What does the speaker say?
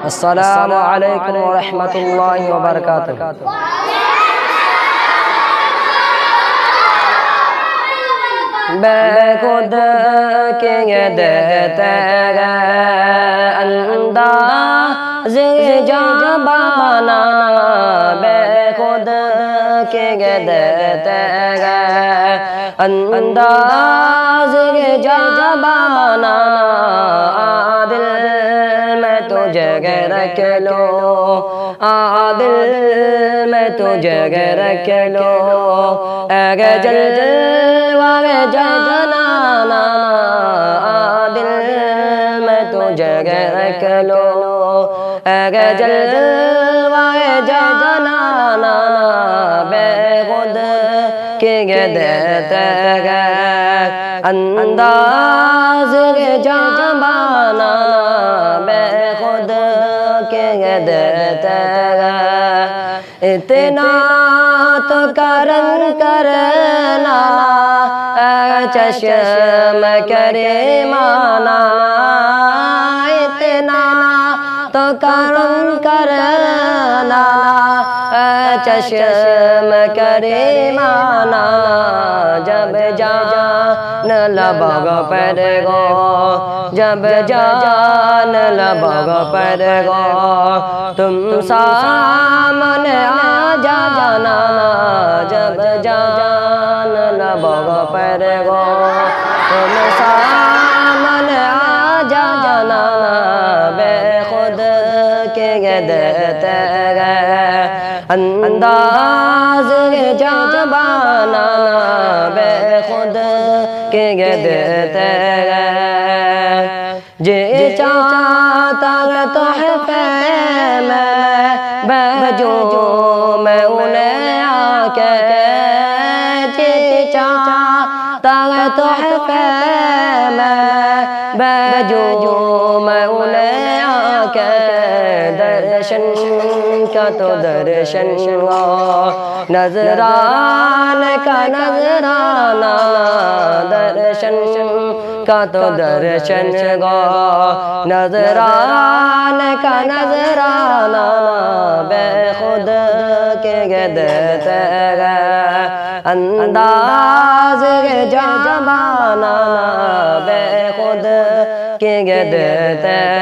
السلام علیکم ورحمۃ اللہ وبرکاتہ۔ بے خود کے دیتے گئے انداز جبانا، بے خود کے دیتے گئے انداز جبانا، عادل میں تجھے رکھ لو، عادل میں تجھے رکھ لو، اے جلوہ جانانا، عادل میں تجھے رکھ لو، اے جلوہ جانانا، بے خود کے دیتے گئے انداز جبانا، بے خود کے دیتے گئے، اتنا تو کرم کرنا اے چشم کریمانہ، اتنا تو کرم کرنا اے چشم کریمانہ، جب جان لبوں پر گو، جب جان لبوں پر گو، تم سامنے آ جانا، جب جان لبوں پر گو، تم سامنے آ جانا، بے خود کے دیتے گئے انداز جبانا، بے خود کے دیتے گئے، جی چاہتا ہے تحفے میں بھیجوں میں انہیں آ کے، جی چاہتا ہے تحفے میں بھیجوں میں انہیں آ کے، درشن کا تو درشن گو، نظرانے کا نظرانہ، درشن کا تو درشن گو، نظرانے کا نظرانہ، بے خود کے دیتے گئے انداز جبانا، بے خود کے دیتے گئے